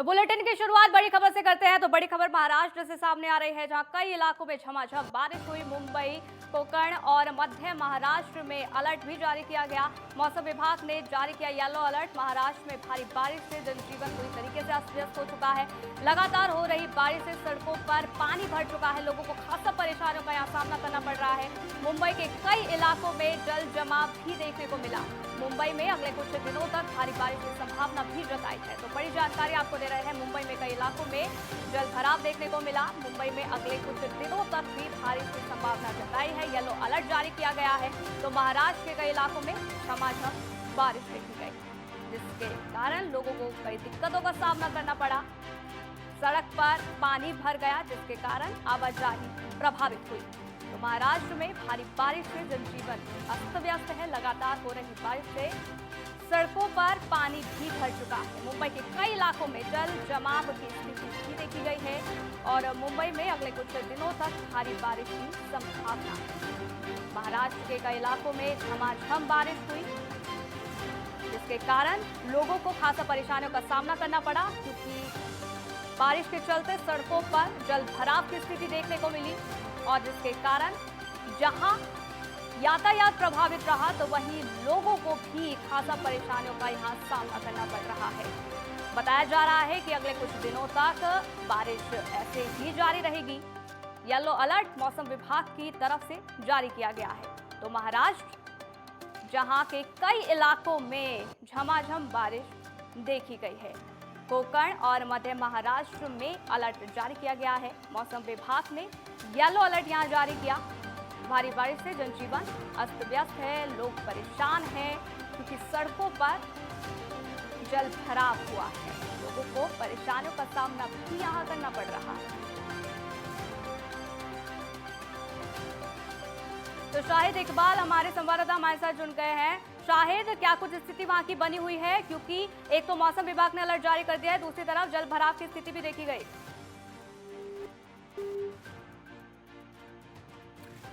तो बुलेटिन की शुरुआत बड़ी खबर से करते हैं। तो बड़ी खबर महाराष्ट्र से सामने आ रही है, जहां कई इलाकों में झमाझम बारिश हुई। मुंबई, कोंकण और मध्य महाराष्ट्र में अलर्ट भी जारी किया गया। मौसम विभाग ने जारी किया येलो अलर्ट। महाराष्ट्र में भारी बारिश से जनजीवन पूरी तरीके से अस्त व्यस्त हो चुका है। लगातार हो रही बारिश से सड़कों पर पानी भर चुका है। लोगों को खासा परेशानियों का यहाँ सामना करना पड़ रहा है। मुंबई के कई इलाकों में जल जमाव भी देखने को मिला। मुंबई में अगले कुछ दिनों तक भारी बारिश की संभावना भी जताई है। तो बड़ी जानकारी आपको दे रहे हैं। मुंबई में कई इलाकों में जल भराव देखने को मिला। मुंबई में अगले कुछ दिनों तक भी बारिश की संभावना जताई है। येलो अलर्ट जारी किया गया है। तो महाराष्ट्र के कई इलाकों में झमाझम बारिश देखी गई, जिसके कारण लोगों को कई दिक्कतों का सामना करना पड़ा। सड़क पर पानी भर गया, जिसके कारण आवाजाही प्रभावित हुई। तो महाराष्ट्र में भारी बारिश से जनजीवन अस्त व्यस्त है। लगातार हो रही बारिश से सड़कों पर पानी भी भर चुका है। मुंबई के कई इलाकों में जल जमाव की स्थिति भी देखी गई है और मुंबई में अगले कुछ दिनों तक भारी बारिश की संभावना है। महाराष्ट्र के कई इलाकों में झमाझम बारिश हुई, जिसके कारण लोगों को खासा परेशानियों का सामना करना पड़ा, क्योंकि बारिश के चलते सड़कों पर जल भराव की स्थिति देखने को मिली और जिसके कारण जहां यातायात प्रभावित रहा, तो वहीं लोगों को भी खासा परेशानियों का यहां सामना करना पड़ रहा है। बताया जा रहा है कि अगले कुछ दिनों तक बारिश ऐसे ही जारी रहेगी। येलो अलर्ट मौसम विभाग की तरफ से जारी किया गया है। तो महाराष्ट्र जहां के कई इलाकों में झमाझम बारिश देखी गई है। कोंकण और मध्य महाराष्ट्र में अलर्ट जारी किया गया है। मौसम विभाग ने येलो अलर्ट यहां जारी किया। भारी बारिश से जनजीवन अस्त व्यस्त है। लोग परेशान हैं, क्योंकि सड़कों पर जल भराव हुआ है। लोगों को परेशानियों का सामना भी यहां करना पड़ रहा है। तो शाहिद इकबाल हमारे संवाददाता हमारे साथ जुड़ गए हैं। शाहिद, क्या कुछ स्थिति वहां की बनी हुई है? क्योंकि एक तो मौसम विभाग ने अलर्ट जारी कर दिया है, दूसरी तरफ जल भराव की स्थिति भी देखी गई।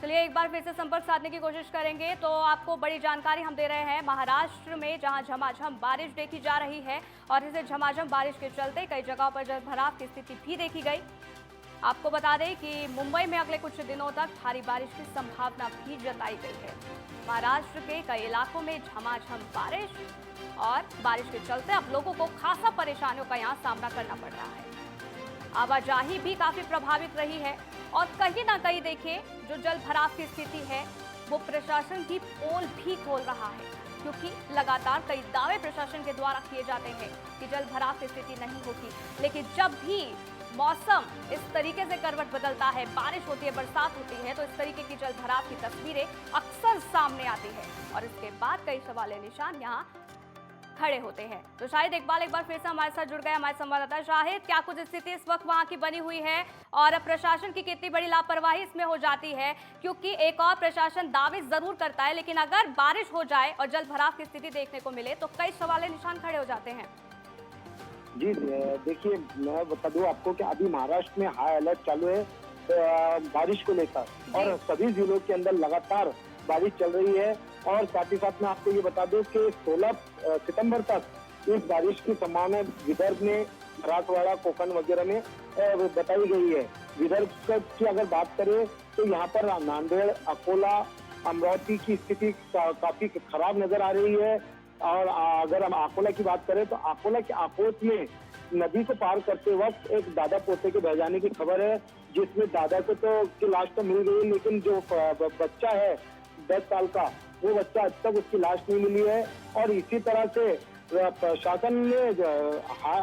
चलिए एक बार फिर से संपर्क साधने की कोशिश करेंगे। तो आपको बड़ी जानकारी हम दे रहे हैं। महाराष्ट्र में जहां झमाझम बारिश देखी जा रही है और इसे झमाझम बारिश के चलते कई जगहों पर जल भराव की स्थिति भी देखी गई। आपको बता दें कि मुंबई में अगले कुछ दिनों तक भारी बारिश की संभावना भी जताई गई है। महाराष्ट्र के कई इलाकों में झमाझम बारिश और बारिश के चलते अब लोगों को खासा परेशानियों का यहाँ सामना करना पड़ रहा है। आवाजाही भी काफी प्रभावित रही है और कहीं ना कहीं देखिए जो जल भराव की स्थिति है, वो प्रशासन की पोल भी खोल रहा है, क्योंकि लगातार कई दावे प्रशासन के द्वारा किए जाते हैं कि जल भराव की स्थिति नहीं होगी, लेकिन जब भी मौसम इस तरीके से करवट बदलता है, बारिश होती है, बरसात होती है, तो इस तरीके की जल भराव की तस्वीरें अक्सर सामने आती है और इसके बाद कई सवाल निशान यहाँ खड़े होते हैं। तो शाहिद इकबाल एक बार फिर से हमारे साथ जुड़ गए हमारे संवाददाता। शाहिद, क्या कुछ स्थिति इस वक्त वहां की बनी हुई है और प्रशासन की कितनी बड़ी लापरवाही इसमें हो जाती है? क्योंकि एक और प्रशासन दावे जरूर करता है, लेकिन अगर बारिश हो जाए और जल भराव की स्थिति देखने को मिले तो कई सवाल निशान खड़े हो जाते हैं। जी देखिए, मैं बता दूं आपको कि अभी महाराष्ट्र में हाई अलर्ट चालू है बारिश को लेकर और सभी जिलों के अंदर लगातार बारिश चल रही है। और साथ ही साथ मैं आपको ये बता दूं कि 16 सितंबर तक इस बारिश की संभावना विदर्भ में, मराठवाड़ा, कोंकण वगैरह में बताई गई है। विदर्भ की अगर बात करें तो यहाँ पर नांदेड़, अकोला, अमरावती की स्थिति काफी खराब नजर आ रही है। और अगर हम अकोला की बात करें तो अकोला के आकोट में नदी को पार करते वक्त एक दादा पोते के बह जाने की खबर है, जिसमें दादा को तो की लाश तो मिल गई, लेकिन जो बच्चा है 10 साल का, वो बच्चा अब तक उसकी लाश नहीं मिली है। और इसी तरह से प्रशासन ने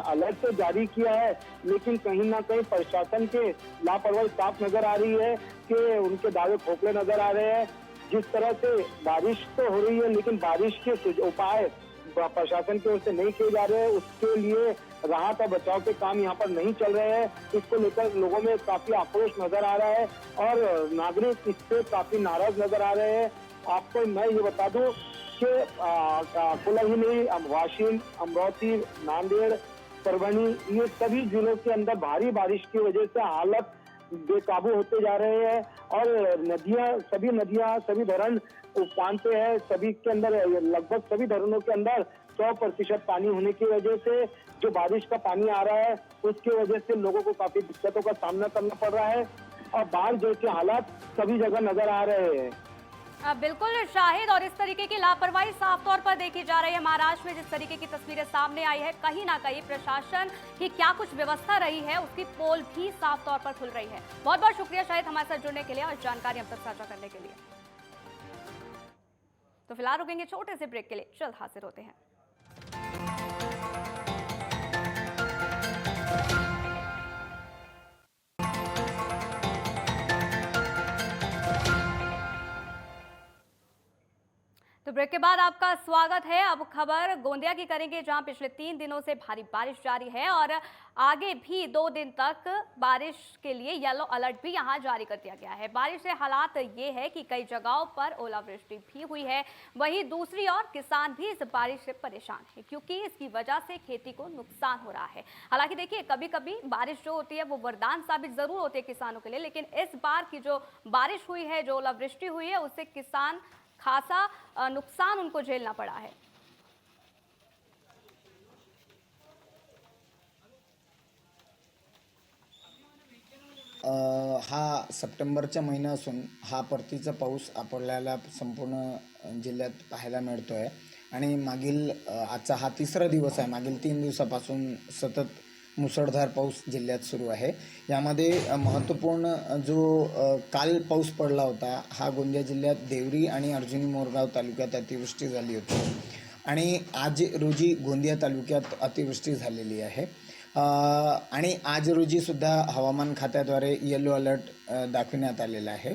अलर्ट तो जारी किया है, लेकिन कहीं ना कहीं प्रशासन के लापरवाही साफ नजर आ रही है कि उनके दावे खोखले नजर आ रहे हैं। जिस तरह से बारिश तो हो रही है, लेकिन बारिश के उपाय प्रशासन की ओर से नहीं किए जा रहे हैं। उसके लिए राहत और बचाव के काम यहाँ पर नहीं चल रहे हैं। इसको लेकर लोगों में काफी आक्रोश नजर आ रहा है और नागरिक इससे काफी नाराज नजर आ रहे हैं। आपको मैं ये बता दूं कि अकोला ही नहीं, वाशिम, अमरावती, नांदेड़, परभणी, ये सभी जिलों के अंदर भारी बारिश की वजह से हालत बेकाबू होते जा रहे हैं और नदियां, सभी धरण उफान पे है। सभी के अंदर लगभग सभी धरणों के अंदर 100% पानी होने की वजह से जो बारिश का पानी आ रहा है उसकी वजह से लोगों को काफी दिक्कतों का सामना करना पड़ रहा है और बाढ़ जैसे हालात सभी जगह नजर आ रहे हैं। बिल्कुल शाहिद, और इस तरीके की लापरवाही साफ तौर पर देखी जा रही है महाराष्ट्र में। जिस तरीके की तस्वीरें सामने आई है, कहीं ना कहीं प्रशासन की क्या कुछ व्यवस्था रही है उसकी पोल भी साफ तौर पर खुल रही है। बहुत बहुत शुक्रिया शाहिद हमारे साथ जुड़ने के लिए और जानकारी हम तक साझा करने के लिए। तो फिलहाल रुकेंगे छोटे से ब्रेक के लिए, जल्द हाजिर होते हैं। तो ब्रेक के बाद आपका स्वागत है। अब खबर गोंदिया की करेंगे, जहां पिछले 3 दिनों से भारी बारिश जारी है और आगे भी 2 दिन तक बारिश के लिए येलो अलर्ट भी यहां जारी कर दिया गया है। बारिश से हालात ये है कि कई जगहों पर ओलावृष्टि भी हुई है। वहीं दूसरी ओर किसान भी इस बारिश से परेशान है, क्योंकि इसकी वजह से खेती को नुकसान हो रहा है। हालांकि देखिए, कभी कभी बारिश जो होती है वो वरदान साबित जरूर होती है किसानों के लिए, लेकिन इस बार की जो बारिश हुई है, जो ओलावृष्टि हुई है, उससे किसान खासा नुकसान उनको झेलना पड़ा है। हा सप्टेंबरचा महिना असून हा परतीचा पाऊस आपल्याला संपूर्ण जिल्ह्यात पाहायला मिळतो आहे आणि मागील आजचा हा 3रा दिवस आहे। मागील 3 दिवसापासून सतत मुसळधार पाऊस जिल्ह्यात सुरू आहे। यामध्ये महत्त्वपूर्ण जो काल पाऊस पडला होता, हा गोंदिया जिल्ह्यात देवरी आणि अर्जुनी मोरगाव तालुक्यात अतिवृष्टी झाली होती आणि आज रोजी गोंदिया तालुक्यात अतिवृष्टी झालेली आहे। आणि आज रोजी सुद्धा हवामान खात्याद्वारे येलो अलर्ट दाखविण्यात आलेला आहे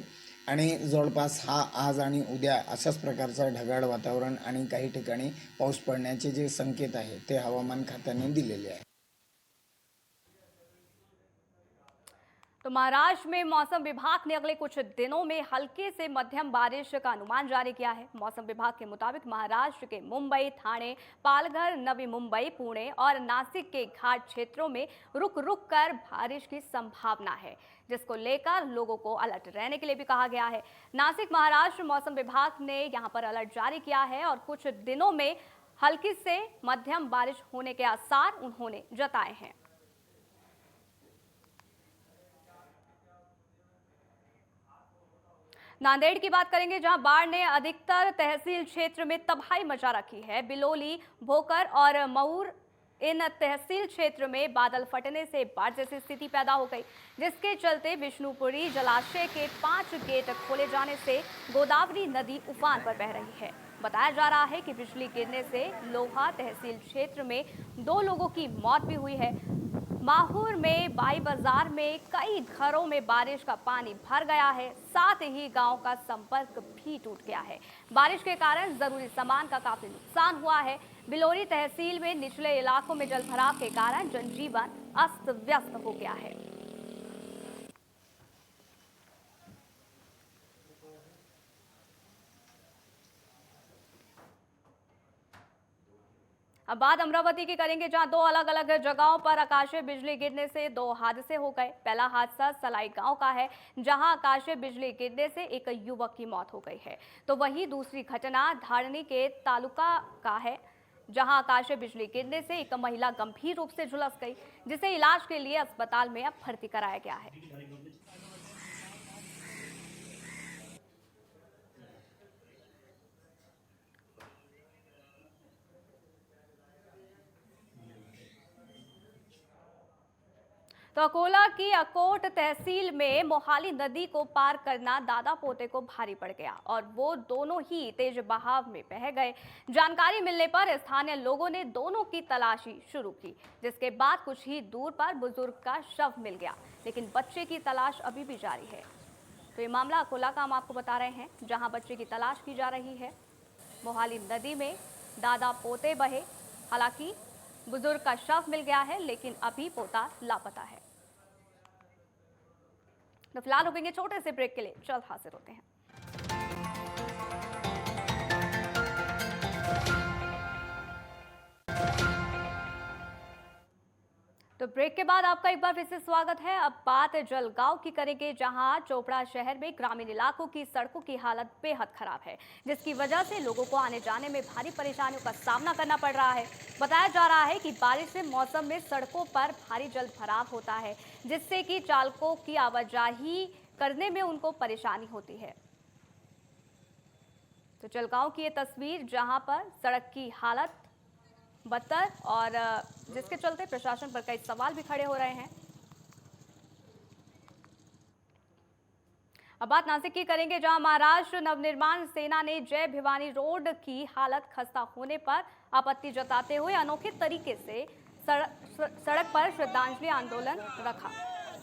आणि जवळपास हा आज आणि उद्या अशाच प्रकारचा ढगाळ वातावरण आणि काही ठिकाणी पाऊस पडण्याचे जे संकेत आहे ते हवामान खात्याने दिलेले आहे। तो महाराष्ट्र में मौसम विभाग ने अगले कुछ दिनों में हल्के से मध्यम बारिश का अनुमान जारी किया है। मौसम विभाग के मुताबिक महाराष्ट्र के मुंबई, ठाणे, पालघर, नवी मुंबई, पुणे और नासिक के घाट क्षेत्रों में रुक रुक कर बारिश की संभावना है, जिसको लेकर लोगों को अलर्ट रहने के लिए भी कहा गया है। नासिक महाराष्ट्र मौसम विभाग ने यहां पर अलर्ट जारी किया है और कुछ दिनों में हल्की से मध्यम बारिश होने के आसार उन्होंने जताए हैं। नांदेड़ की बात करेंगे, जहां बाढ़ ने अधिकतर तहसील क्षेत्र में तबाही मचा रखी है। बिलोली, भोकर और मऊर, इन तहसील क्षेत्र में बादल फटने से बाढ़ जैसी स्थिति पैदा हो गई, जिसके चलते विष्णुपुरी जलाशय के 5 गेट खोले जाने से गोदावरी नदी उफान पर बह रही है। बताया जा रहा है कि बिजली गिरने से लोहा तहसील क्षेत्र में 2 लोगों की मौत भी हुई है। माहौर में बाई बाजार में कई घरों में बारिश का पानी भर गया है, साथ ही गांव का संपर्क भी टूट गया है। बारिश के कारण जरूरी सामान का काफी नुकसान हुआ है। बिलोरी तहसील में निचले इलाकों में जलभराव के कारण जनजीवन अस्त व्यस्त हो गया है। अब बात अमरावती की करेंगे, जहां 2 अलग अलग जगहों पर आकाशीय बिजली गिरने से 2 हादसे हो गए। पहला हादसा सलाई गांव का है, जहां आकाशीय बिजली गिरने से एक युवक की मौत हो गई है। तो वहीं दूसरी घटना धारणी के तालुका का है, जहां आकाशीय बिजली गिरने से एक महिला गंभीर रूप से झुलस गई, जिसे इलाज के लिए अस्पताल में अब भर्ती कराया गया है। तो अकोला की अकोट तहसील में मोहाली नदी को पार करना दादा पोते को भारी पड़ गया और वो दोनों ही तेज बहाव में बह गए। जानकारी मिलने पर स्थानीय लोगों ने दोनों की तलाशी शुरू की, जिसके बाद कुछ ही दूर पर बुजुर्ग का शव मिल गया, लेकिन बच्चे की तलाश अभी भी जारी है। तो ये मामला अकोला का हम आपको बता रहे हैं, जहां बच्चे की तलाश की जा रही है। मोहाली नदी में दादा पोते बहे, हालांकि बुजुर्ग का शव मिल गया है, लेकिन अभी पोता लापता है। तो फिलहाल रुकेंगे छोटे से ब्रेक के लिए, जल्द हाजिर होते हैं। तो ब्रेक के बाद आपका एक बार फिर से स्वागत है। अब बात जलगांव की करेंगे, जहां चोपड़ा शहर में ग्रामीण इलाकों की सड़कों की हालत बेहद खराब है, जिसकी वजह से लोगों को आने जाने में भारी परेशानियों का सामना करना पड़ रहा है। बताया जा रहा है कि बारिश के मौसम में सड़कों पर भारी जल भराव होता है, जिससे कि चालकों की आवाजाही करने में उनको परेशानी होती है। तो जलगांव की ये तस्वीर, जहां पर सड़क की हालत बदतर और जिसके चलते प्रशासन पर कई सवाल भी खड़े हो रहे हैं। अब बात नासिक की करेंगे, जहां महाराष्ट्र नवनिर्माण सेना ने जय भिवानी रोड की हालत खस्ता होने पर आपत्ति जताते हुए अनोखे तरीके से सड़क पर श्रद्धांजलि आंदोलन रखा।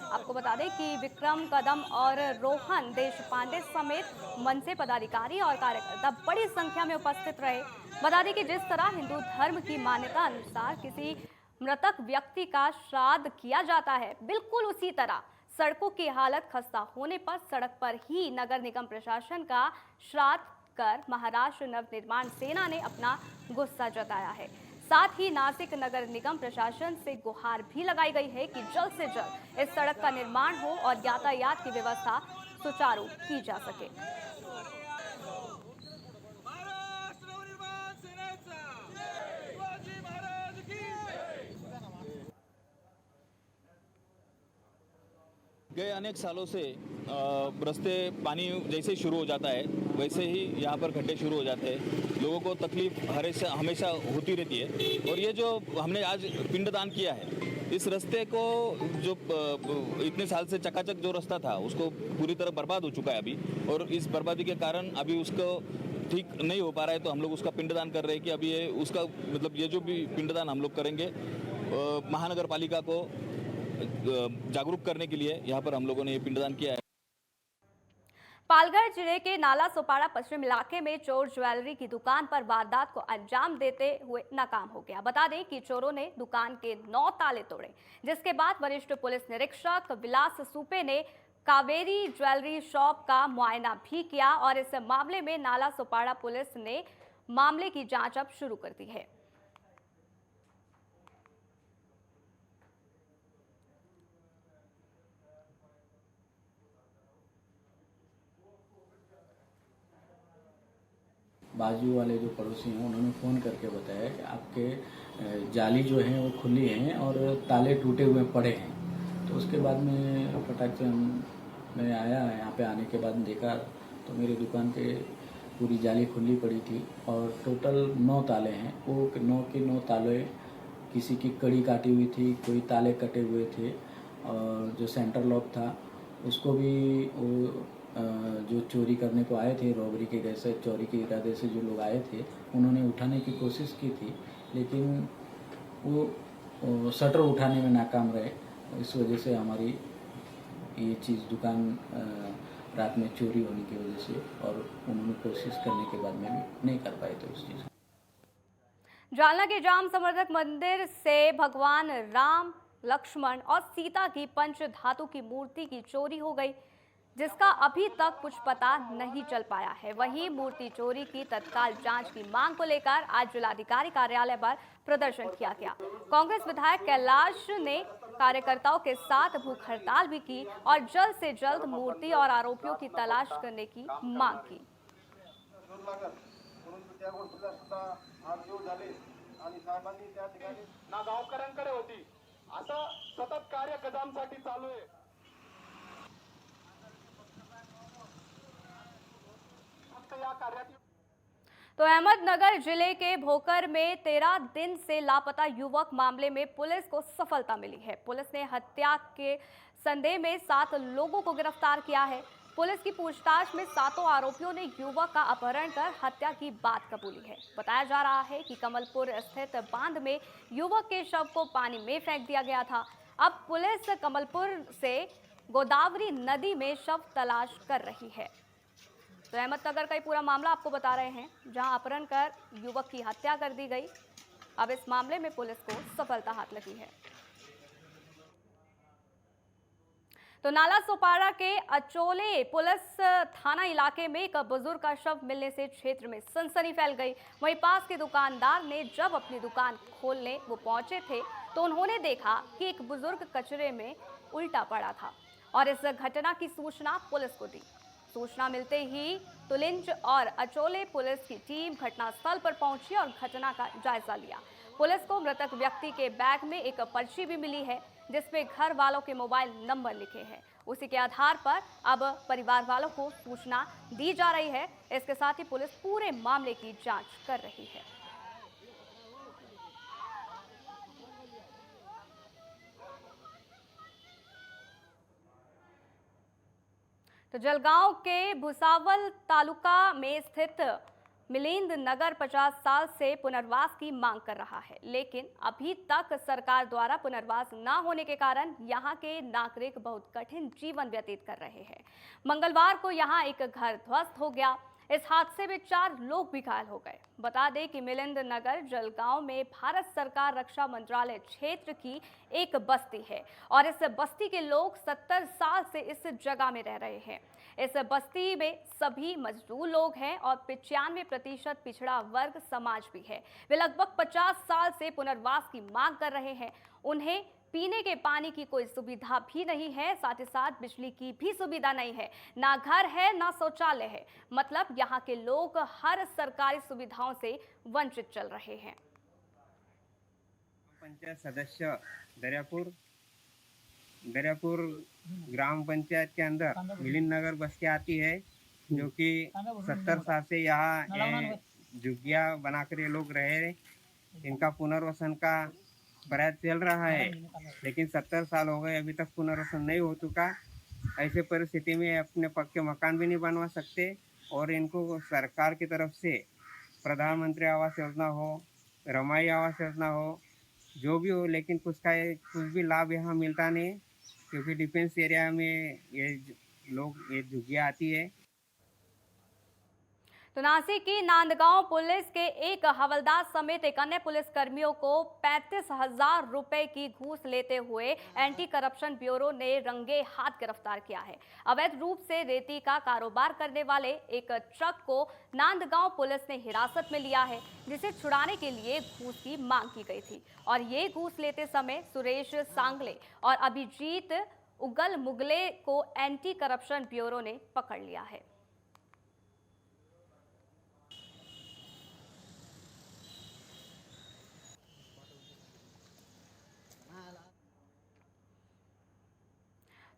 आपको बता दें कि विक्रम कदम और रोहन देशपांडे समेत मनसे पदाधिकारी और कार्यकर्ता बड़ी संख्या में उपस्थित रहे। बता दें कि जिस तरह हिंदू धर्म की मान्यता अनुसार किसी मृतक व्यक्ति का श्राद्ध किया जाता है, बिल्कुल उसी तरह सड़कों की हालत खस्ता होने पर सड़क पर ही नगर निगम प्रशासन का श्राद्ध कर महाराष्ट्र नवनिर्माण सेना ने अपना गुस्सा जताया है। साथ ही नासिक नगर निगम प्रशासन से गुहार भी लगाई गई है कि जल्द से जल्द इस सड़क का निर्माण हो और यातायात की व्यवस्था सुचारू की जा सके। गए अनेक सालों से रास्ते पानी जैसे शुरू हो जाता है वैसे ही यहाँ पर खड्डे शुरू हो जाते हैं। लोगों को तकलीफ हमेशा होती रहती है। और ये जो हमने आज पिंडदान किया है, इस रास्ते को जो इतने साल से चकाचक जो रास्ता था उसको पूरी तरह बर्बाद हो चुका है अभी, और इस बर्बादी के कारण अभी उसको ठीक नहीं हो पा रहा है। तो हम लोग उसका पिंडदान कर रहे हैं कि अभी ये उसका मतलब ये जो भी पिंडदान हम लोग करेंगे महानगर पालिका को जागरूक करने के लिए यहाँ पर हम लोगों ने ये पिंडदान किया है। पालघर जिले के नाला सोपाड़ा पश्चिम इलाके में चोर ज्वेलरी की दुकान पर वारदात को अंजाम देते हुए नाकाम हो गया। बता दें कि चोरों ने दुकान के 9 ताले तोड़े, जिसके बाद वरिष्ठ पुलिस निरीक्षक विलास सूपे ने कावेरी ज्वेलरी शॉप का मुआयना भी किया और इस मामले में नाला सोपाड़ा पुलिस ने मामले की जांच अब शुरू कर दी है। बाजू वाले जो पड़ोसी हैं उन्होंने फ़ोन करके बताया कि आपके जाली जो हैं वो खुली हैं और ताले टूटे हुए पड़े हैं। तो उसके बाद में फटाक से मैं आया, यहाँ पे आने के बाद देखा तो मेरी दुकान के पूरी जाली खुली पड़ी थी और टोटल 9 ताले हैं। वो 9 के 9 ताले, किसी की कड़ी काटी हुई थी, कोई ताले कटे हुए थे, और जो सेंटर लॉक था उसको भी वो जो चोरी करने को आए थे, रॉबरी के जैसे चोरी के इरादे से जो लोग आए थे, उन्होंने उठाने की कोशिश की थी, लेकिन वो शटर उठाने में नाकाम रहे। इस वजह से हमारी ये चीज़ दुकान रात में चोरी होने की वजह से, और उन्होंने कोशिश करने के बाद में भी नहीं कर पाए थे उस चीज़। जालना के जाम समर्धक मंदिर से भगवान राम, लक्ष्मण और सीता की पंच धातु की मूर्ति की चोरी हो गई, जिसका अभी तक कुछ पता नहीं चल पाया है। वहीं मूर्ति चोरी की तत्काल जांच की मांग को लेकर आज जिलाधिकारी कार्यालय पर प्रदर्शन किया गया। कांग्रेस विधायक कैलाश ने कार्यकर्ताओं के साथ भूख हड़ताल भी की और जल्द से जल्द मूर्ति और आरोपियों की तलाश करने की मांग की। गावकऱ्यांकडे होती, असं सतत कार्य कदमसाठी चालू आहे। तो अहमदनगर जिले के भोकर में 13 दिन से लापता युवक मामले में पुलिस को सफलता मिली है। पुलिस ने हत्या के संदेह में 7 लोगों को गिरफ्तार किया है। पुलिस की पूछताछ में 7 आरोपियों ने युवक का अपहरण कर हत्या की बात कबूली है। बताया जा रहा है कि कमलपुर स्थित बांध में युवक के शव को पानी में फेंक दिया गया था। अब पुलिस कमलपुर से गोदावरी नदी में शव तलाश कर रही है। तो अहमदनगर का ही पूरा मामला आपको बता रहे हैं, जहां अपहरण कर युवक की हत्या कर दी गई। अब इस मामले में पुलिस को सफलता हाथ लगी है। तो नाला सोपाड़ा के अचोले पुलिस थाना इलाके में एक बुजुर्ग का शव मिलने से क्षेत्र में सनसनी फैल गई। वहीं पास के दुकानदार ने जब अपनी दुकान खोलने वो पहुंचे थे तो तो उन्होंने देखा कि एक बुजुर्ग कचरे में उल्टा पड़ा था और इस घटना की सूचना पुलिस को दी। सूचना मिलते ही तुलिंज और अचोले पुलिस की टीम घटनास्थल पर पहुंची और घटना का जायजा लिया। पुलिस को मृतक व्यक्ति के बैग में एक पर्ची भी मिली है जिसमें घर वालों के मोबाइल नंबर लिखे हैं। उसी के आधार पर अब परिवार वालों को सूचना दी जा रही है। इसके साथ ही पुलिस पूरे मामले की जांच कर रही है। तो जलगांव के भुसावल तालुका में स्थित मिलिंद नगर 50 साल से पुनर्वास की मांग कर रहा है, लेकिन अभी तक सरकार द्वारा पुनर्वास न होने के कारण यहां के नागरिक बहुत कठिन जीवन व्यतीत कर रहे हैं। मंगलवार को यहां एक घर ध्वस्त हो गया। इस हादसे में 4 लोग भी घायल हो गए। बता दें कि मिलिंद नगर जलगांव में भारत सरकार रक्षा मंत्रालय क्षेत्र की एक बस्ती है और इस बस्ती के लोग 70 साल से इस जगह में रह रहे हैं। इस बस्ती में सभी मजदूर लोग हैं और 95% पिछड़ा वर्ग समाज भी है। वे लगभग 50 साल से पुनर्वास की मांग कर रहे हैं। उन्हें पीने के पानी की कोई सुविधा भी नहीं है, साथ ही साथ बिजली की भी सुविधा नहीं है, ना घर है ना शौचालय है। मतलब यहाँ के लोग हर सरकारी सुविधाओं से वंचित चल रहे हैं। पंचायत सदस्य दरियापुर ग्राम पंचायत के अंदर मिलिंद नगर बस्ती आती है, जो कि 70 साल से यहाँ झुग्गियाँ बनाकर ये लोग रहे। इनका पुनर्वसन का प्रयास चल रहा है, लेकिन 70 साल हो गए अभी तक पुनर्वसन नहीं हो चुका। ऐसे परिस्थिति में अपने पक्के मकान भी नहीं बनवा सकते और इनको सरकार की तरफ से प्रधानमंत्री आवास योजना हो, रमाई आवास योजना हो, जो भी हो, लेकिन कुछ भी लाभ यहाँ मिलता नहीं, क्योंकि डिफेंस एरिया में ये झुग्गियाँ आती है। तो नासिक की नांदगांव पुलिस के एक हवलदार समेत एक अन्य पुलिस कर्मियों को 35,000 रुपए की घूस लेते हुए एंटी करप्शन ब्यूरो ने रंगे हाथ गिरफ्तार किया है। अवैध रूप से रेती का कारोबार करने वाले एक ट्रक को नांदगांव पुलिस ने हिरासत में लिया है, जिसे छुड़ाने के लिए घूस की मांग की गई थी और ये घूस लेते समय सुरेश सांगले और अभिजीत उगल मुगले को एंटी करप्शन ब्यूरो ने पकड़ लिया है।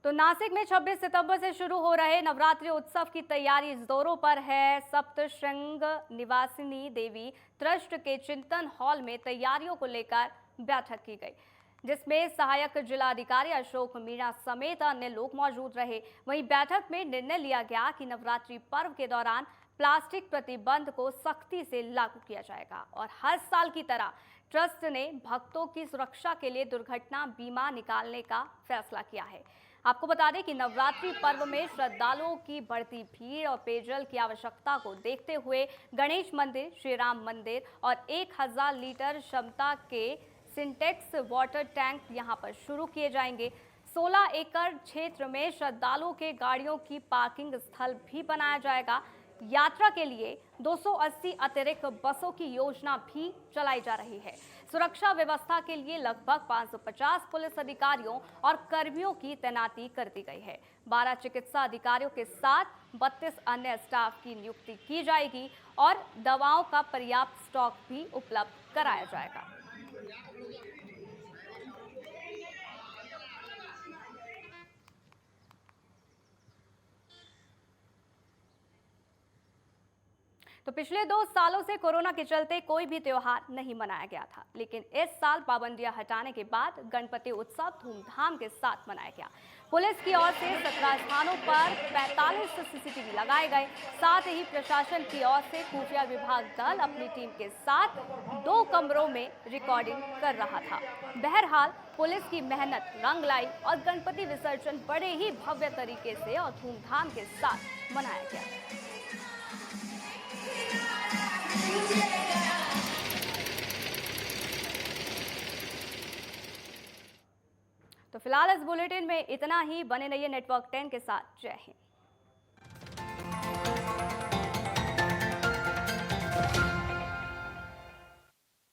तो नासिक में 26 सितंबर से शुरू हो रहे नवरात्रि उत्सव की तैयारी जोरों पर है। सप्तशृंग निवासिनी देवी ट्रस्ट के चिंतन हॉल में तैयारियों को लेकर बैठक की गई, जिसमें सहायक जिलाधिकारी अशोक मीणा समेत अन्य लोग मौजूद रहे। वहीं बैठक में निर्णय लिया गया कि नवरात्रि पर्व के दौरान प्लास्टिक प्रतिबंध को सख्ती से लागू किया जाएगा और हर साल की तरह ट्रस्ट ने भक्तों की सुरक्षा के लिए दुर्घटना बीमा निकालने का फैसला किया है। आपको बता दें कि नवरात्रि पर्व में श्रद्धालुओं की बढ़ती भीड़ और पेयजल की आवश्यकता को देखते हुए गणेश मंदिर, श्री राम मंदिर और 1000 लीटर क्षमता के सिंटेक्स वाटर टैंक यहां पर शुरू किए जाएंगे। 16 एकड़ क्षेत्र में श्रद्धालुओं के गाड़ियों की पार्किंग स्थल भी बनाया जाएगा। यात्रा के लिए 280 अतिरिक्त बसों की योजना भी चलाई जा रही है। सुरक्षा व्यवस्था के लिए लगभग 550 पुलिस अधिकारियों और कर्मियों की तैनाती कर दी गई है। 12 चिकित्सा अधिकारियों के साथ 32 अन्य स्टाफ की नियुक्ति की जाएगी और दवाओं का पर्याप्त स्टॉक भी उपलब्ध कराया जाएगा। तो पिछले 2 सालों से कोरोना के चलते कोई भी त्योहार नहीं मनाया गया था, लेकिन इस साल पाबंदियां हटाने के बाद गणपति उत्सव धूमधाम के साथ मनाया गया। पुलिस की ओर से 17 स्थानों पर 45 सीसीटीवी लगाए गए। साथ ही प्रशासन की ओर से खुफिया विभाग दल अपनी टीम के साथ 2 कमरों में रिकॉर्डिंग कर रहा था। बहरहाल पुलिस की मेहनत रंग लाई और गणपति विसर्जन बड़े ही भव्य तरीके से और धूमधाम के साथ मनाया गया। तो फिलहाल इस बुलेटिन में इतना ही। बने रहिए नेटवर्क 10 के साथ। जय हिंद।